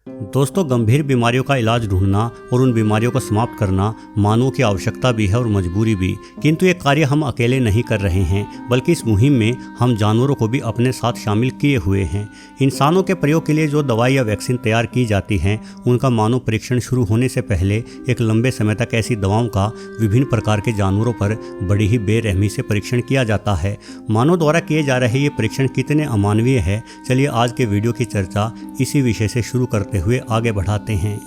दोस्तों, गंभीर बीमारियों का इलाज ढूंढना और उन बीमारियों को समाप्त करना मानवों की आवश्यकता भी है और मजबूरी भी। किंतु ये कार्य हम अकेले नहीं कर रहे हैं, बल्कि इस मुहिम में हम जानवरों को भी अपने साथ शामिल किए हुए हैं। इंसानों के प्रयोग के लिए जो दवाई या वैक्सीन तैयार की जाती हैं, उनका मानव परीक्षण शुरू होने से पहले एक लंबे समय तक ऐसी दवाओं का विभिन्न प्रकार के जानवरों पर बड़ी ही बेरहमी से परीक्षण किया जाता है। मानव द्वारा किए जा रहे ये परीक्षण कितने अमानवीय है, चलिए आज के वीडियो की चर्चा इसी विषय से शुरू करते हुए आगे बढ़ाते हैं।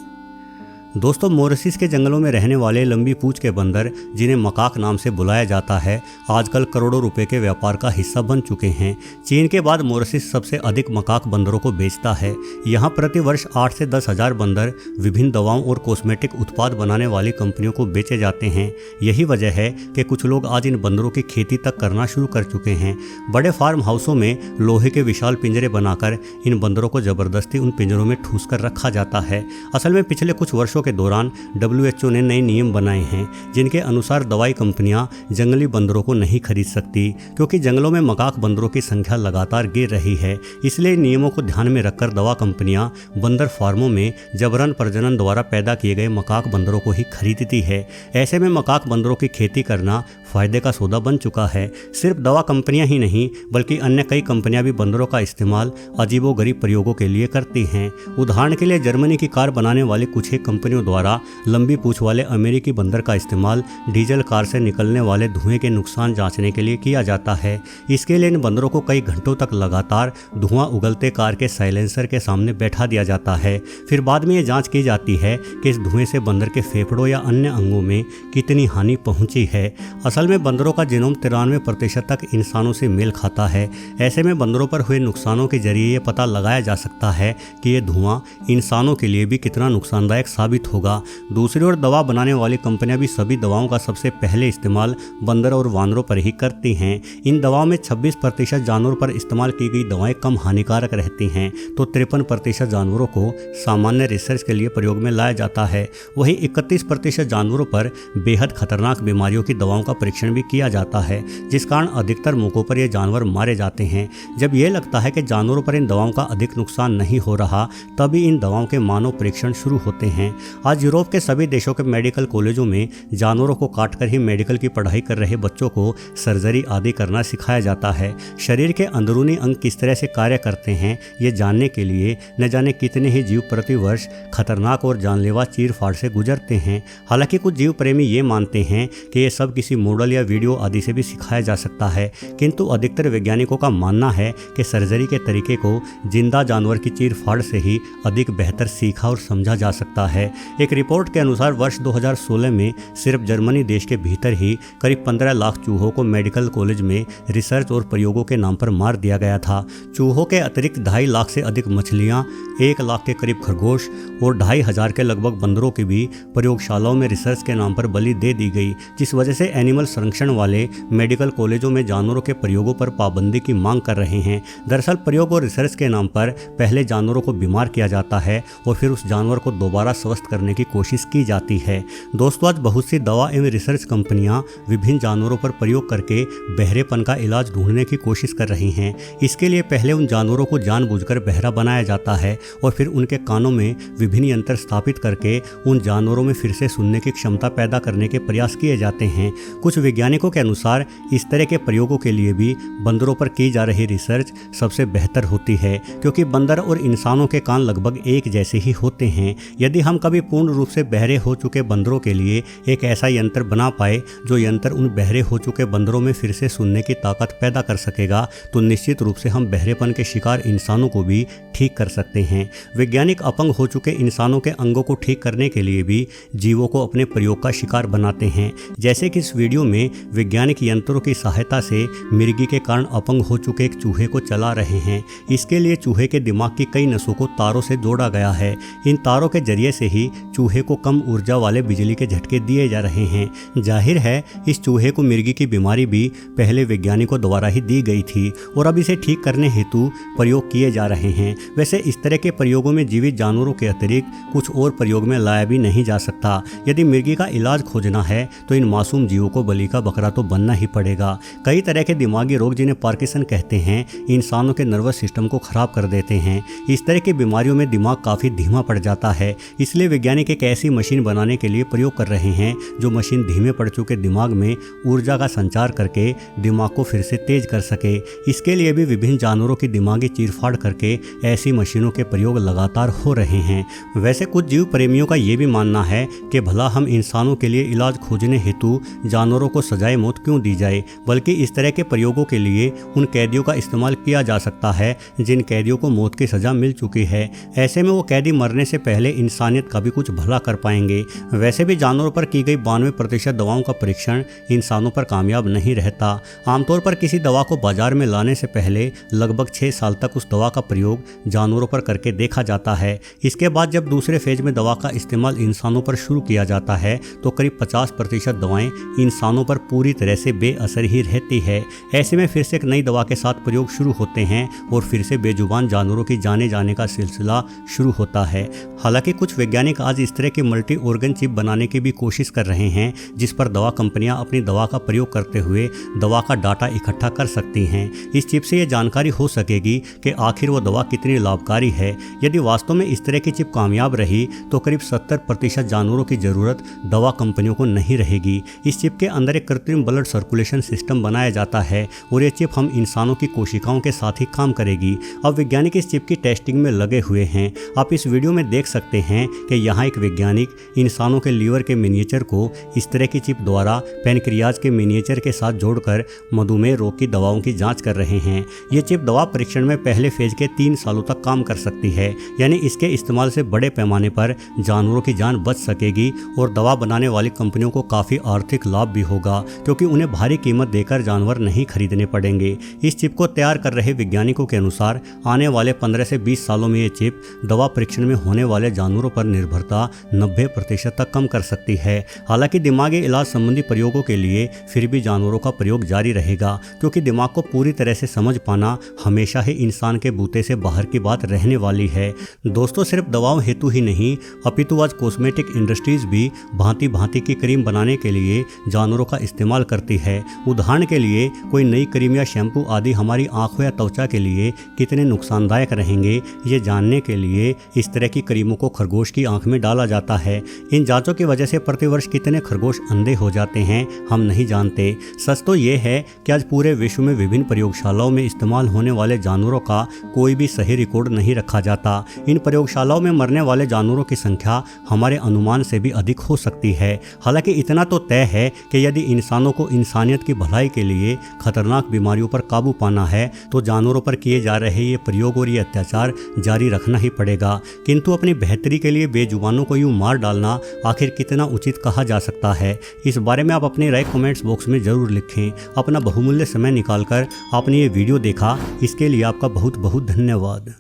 दोस्तों, मॉरिशस के जंगलों में रहने वाले लंबी पूंछ के बंदर, जिन्हें मकाक नाम से बुलाया जाता है, आजकल करोड़ों रुपए के व्यापार का हिस्सा बन चुके हैं। चीन के बाद मॉरिशस सबसे अधिक मकाक बंदरों को बेचता है। यहाँ प्रति वर्ष 8 से 10 हज़ार बंदर विभिन्न दवाओं और कॉस्मेटिक उत्पाद बनाने वाली कंपनियों को बेचे जाते हैं। यही वजह है कि कुछ लोग आज इन बंदरों की खेती तक करना शुरू कर चुके हैं। बड़े फार्म हाउसों में लोहे के विशाल पिंजरे बनाकर इन बंदरों को जबरदस्ती उन पिंजरों में ठूस कर रखा जाता है। असल में पिछले कुछ वर्षों के दौरान WHO ने नए नियम बनाए हैं, जिनके अनुसार दवाई कंपनियां जंगली बंदरों को नहीं खरीद सकती, क्योंकि जंगलों में मकाक बंदरों की संख्या लगातार गिर रही है। इसलिए नियमों को ध्यान में रखकर दवा कंपनियां बंदर फार्मों में जबरन प्रजनन द्वारा पैदा किए गए मकाक बंदरों को ही खरीदती है। ऐसे में मकाक बंदरों की खेती करना फायदे का सौदा बन चुका है। सिर्फ दवा कंपनियां ही नहीं, बल्कि अन्य कई कंपनियां भी बंदरों का इस्तेमाल अजीबोगरीब प्रयोगों के लिए करती हैं। उदाहरण के लिए जर्मनी की कार बनाने वाली कुछ ही कंपनियों द्वारा लंबी पूंछ वाले अमेरिकी बंदर का इस्तेमाल डीजल कार से निकलने वाले धुएं के नुकसान जांचने के लिए किया जाता है। इसके लिए इन बंदरों को कई घंटों तक लगातार धुआं उगलते कार के साइलेंसर के सामने बैठा दिया जाता है। फिर बाद में ये जांच की जाती है कि इस धुएं से बंदर के फेफड़ों या अन्य अंगों में कितनी हानि पहुंची है। असल में बंदरों का जीनोम 93% तक इंसानों से मेल खाता है। ऐसे में बंदरों पर हुए नुकसानों के जरिए ये पता लगाया जा सकता है कि ये धुआं इंसानों के लिए भी कितना नुकसानदायक साबित होगा। दूसरी ओर दवा बनाने वाली कंपनियां भी सभी दवाओं का सबसे पहले इस्तेमाल बंदर और वानरों पर ही करती हैं। इन दवाओं में 26% जानवरों पर इस्तेमाल की गई दवाएं कम हानिकारक रहती हैं, तो 53% जानवरों को सामान्य रिसर्च के लिए प्रयोग में लाया जाता है। वहीं 31% जानवरों पर बेहद खतरनाक बीमारियों की दवाओं का परीक्षण भी किया जाता है, जिस कारण अधिकतर मौकों पर ये जानवर मारे जाते हैं। जब ये लगता है कि जानवरों पर इन दवाओं का अधिक नुकसान नहीं हो रहा, तभी इन दवाओं के मानव परीक्षण शुरू होते हैं। आज यूरोप के सभी देशों के मेडिकल कॉलेजों में जानवरों को काटकर ही मेडिकल की पढ़ाई कर रहे बच्चों को सर्जरी आदि करना सिखाया जाता है। शरीर के अंदरूनी अंग किस तरह से कार्य करते हैं, ये जानने के लिए न जाने कितने ही जीव प्रति वर्ष खतरनाक और जानलेवा चीर-फाड़ से गुजरते हैं। हालांकि कुछ जीव प्रेमी ये मानते हैं कि ये सब किसी मॉडल या वीडियो आदि से भी सिखाया जा सकता है, किंतु अधिकतर वैज्ञानिकों का मानना है कि सर्जरी के तरीके को जिंदा जानवर की चीर-फाड़ से ही अधिक बेहतर सीखा और समझा जा सकता है। एक रिपोर्ट के अनुसार वर्ष 2016 में सिर्फ जर्मनी देश के भीतर ही करीब 15 लाख चूहों को मेडिकल कॉलेज में रिसर्च और प्रयोगों के नाम पर मार दिया गया था। चूहों के अतिरिक्त 2.5 लाख से अधिक मछलियां, 1 लाख के करीब खरगोश और 2,500 के लगभग बंदरों की भी प्रयोगशालाओं में रिसर्च के नाम पर बलि दे दी गई, जिस वजह से एनिमल संरक्षण वाले मेडिकल कॉलेजों में जानवरों के प्रयोगों पर पाबंदी की मांग कर रहे हैं। दरअसल प्रयोग और रिसर्च के नाम पर पहले जानवरों को बीमार किया जाता है और फिर उस जानवर को दोबारा स्वस्थ करने की कोशिश की जाती है। दोस्तों, आज बहुत सी दवा एवं रिसर्च कंपनियां विभिन्न जानवरों पर प्रयोग करके बहरेपन का इलाज ढूंढने की कोशिश कर रही हैं। इसके लिए पहले उन जानवरों को जानबूझकर बहरा बनाया जाता है और फिर उनके कानों में विभिन्न यंत्र स्थापित करके उन जानवरों में फिर से सुनने की क्षमता पैदा करने के प्रयास किए जाते हैं। कुछ वैज्ञानिकों के अनुसार इस तरह के प्रयोगों के लिए भी बंदरों पर की जा रही रिसर्च सबसे बेहतर होती है, क्योंकि बंदर और इंसानों के कान लगभग एक जैसे ही होते हैं। यदि हम कभी पूर्ण रूप से बहरे हो चुके बंदरों के लिए एक ऐसा यंत्र बना पाए जो यंत्र उन बहरे हो चुके बंदरों में फिर से सुनने की ताकत पैदा कर सकेगा, तो निश्चित रूप से हम बहरेपन के शिकार इंसानों को भी ठीक कर सकते हैं। वैज्ञानिक अपंग हो चुके इंसानों के अंगों को ठीक करने के लिए भी जीवों को अपने प्रयोग का शिकार बनाते हैं। जैसे कि इस वीडियो में वैज्ञानिक यंत्रों की सहायता से मिर्गी के कारण अपंग हो चुके एक चूहे को चला रहे हैं। इसके लिए चूहे के दिमाग की कई नसों को तारों से जोड़ा गया है। इन तारों के जरिए से ही भी चूहे को कम ऊर्जा वाले बिजली के झटके दिए जा रहे हैं। जाहिर है इस चूहे को मिर्गी की बीमारी भी पहले वैज्ञानिकों द्वारा ही दी गई थी और अब इसे ठीक करने हेतु प्रयोग किए जा रहे हैं। वैसे इस तरह के प्रयोगों में जीवित जानवरों के अतिरिक्त कुछ और प्रयोग में लाया भी नहीं जा सकता। यदि मिर्गी का इलाज खोजना है तो इन मासूम जीवों को बलि का बकरा तो बनना ही पड़ेगा। कई तरह के दिमागी रोग जिन्हें पार्किंसन कहते हैं इंसानों के नर्वस सिस्टम को खराब कर देते हैं। इस तरह की बीमारियों में दिमाग काफ़ी धीमा पड़ जाता है। इसलिए वैज्ञानिक एक ऐसी मशीन बनाने के लिए प्रयोग कर रहे हैं जो मशीन धीमे पड़ चुके दिमाग में ऊर्जा का संचार करके दिमाग को फिर से तेज कर सके। इसके लिए भी विभिन्न जानवरों की दिमागी चीरफाड़ करके ऐसी मशीनों के प्रयोग लगातार हो रहे हैं। वैसे कुछ जीव प्रेमियों का ये भी मानना है कि भला हम इंसानों के लिए इलाज खोजने हेतु जानवरों को सजाए मौत क्यों दी जाए, बल्कि इस तरह के प्रयोगों के लिए उन कैदियों का इस्तेमाल किया जा सकता है जिन कैदियों को मौत की सजा मिल चुकी है। ऐसे में वो कैदी मरने से पहले इंसानियत का भी कुछ भला कर पाएंगे। वैसे भी जानवरों पर की गई 92% दवाओं का परीक्षण इंसानों पर कामयाब नहीं रहता। आमतौर पर किसी दवा को बाजार में लाने से पहले लगभग 6 साल तक उस दवा का प्रयोग जानवरों पर करके देखा जाता है। इसके बाद जब दूसरे फेज में दवा का इस्तेमाल इंसानों पर शुरू किया जाता है तो करीब 50% दवाएं इंसानों पर पूरी तरह से बेअसर ही रहती है। ऐसे में फिर से एक नई दवा के साथ प्रयोग शुरू होते हैं और फिर से बेजुबान जानवरों की जाने जाने का सिलसिला शुरू होता है। हालांकि कुछ वैज्ञानिक आज इस तरह के मल्टी ऑर्गन चिप बनाने की भी कोशिश कर रहे हैं जिस पर दवा कंपनियां अपनी दवा का प्रयोग करते हुए दवा का डाटा इकट्ठा कर सकती हैं। इस चिप से ये जानकारी हो सकेगी कि आखिर वो दवा कितनी लाभकारी है। यदि वास्तव में इस तरह की चिप कामयाब रही तो करीब 70% जानवरों की ज़रूरत दवा कंपनियों को नहीं रहेगी। इस चिप के अंदर एक कृत्रिम ब्लड सर्कुलेशन सिस्टम बनाया जाता है और ये चिप हम इंसानों की कोशिकाओं के साथ ही काम करेगी। अब वैज्ञानिक इस चिप की टेस्टिंग में लगे हुए हैं। आप इस वीडियो में देख सकते हैं कि यहाँ एक वैज्ञानिक इंसानों के लीवर के मिनिएचर को इस तरह की चिप द्वारा पैनक्रियाज के मिनिएचर के साथ जोड़कर मधुमेह रोग की दवाओं की जांच कर रहे हैं। ये चिप दवा परीक्षण में पहले फेज के 3 सालों तक काम कर सकती है, यानी इसके इस्तेमाल से बड़े पैमाने पर जानवरों की जान बच सकेगी और दवा बनाने वाली कंपनियों को काफ़ी आर्थिक लाभ भी होगा क्योंकि उन्हें भारी कीमत देकर जानवर नहीं खरीदने पड़ेंगे। इस चिप को तैयार कर रहे वैज्ञानिकों के अनुसार आने वाले 15 से 20 सालों में ये चिप दवा परीक्षण में होने वाले जानवरों पर निर्भरता 90% तक कम कर सकती है। हालांकि दिमागी इलाज संबंधी प्रयोगों के लिए फिर भी जानवरों का प्रयोग जारी रहेगा क्योंकि दिमाग को पूरी तरह से समझ पाना हमेशा ही इंसान के बूते से बाहर की बात रहने वाली है। दोस्तों, सिर्फ दवाओं हेतु ही नहीं अपितु आज कॉस्मेटिक इंडस्ट्रीज भी भांति भांति की क्रीम बनाने के लिए जानवरों का इस्तेमाल करती है। उदाहरण के लिए कोई नई क्रीम या शैम्पू आदि हमारी आंखों या त्वचा के लिए कितने नुकसानदायक रहेंगे ये जानने के लिए इस तरह की क्रीमों को खरगोश की आंख में डाला जाता है। इन जांचों की वजह से प्रतिवर्ष कितने खरगोश अंधे हो जाते हैं हम नहीं जानते। सच तो ये है कि आज पूरे विश्व में विभिन्न प्रयोगशालाओं में इस्तेमाल होने वाले जानवरों का कोई भी सही रिकॉर्ड नहीं रखा जाता। इन प्रयोगशालाओं में मरने वाले जानवरों की संख्या हमारे अनुमान से भी अधिक हो सकती है। हालांकि इतना तो तय है कि यदि इंसानों को इंसानियत की भलाई के लिए खतरनाक बीमारियों पर काबू पाना है तो जानवरों पर किए जा रहे ये प्रयोग और ये अत्याचार जारी रखना ही पड़ेगा। किंतु अपनी बेहतरी के लिए बेजुबानों को यूं मार डालना आखिर कितना उचित कहा जा सकता है, इस बारे में आप अपनी राय कमेंट्स बॉक्स में जरूर लिखें। अपना बहुमूल्य समय निकालकर आपने ये वीडियो देखा, इसके लिए आपका बहुत बहुत धन्यवाद।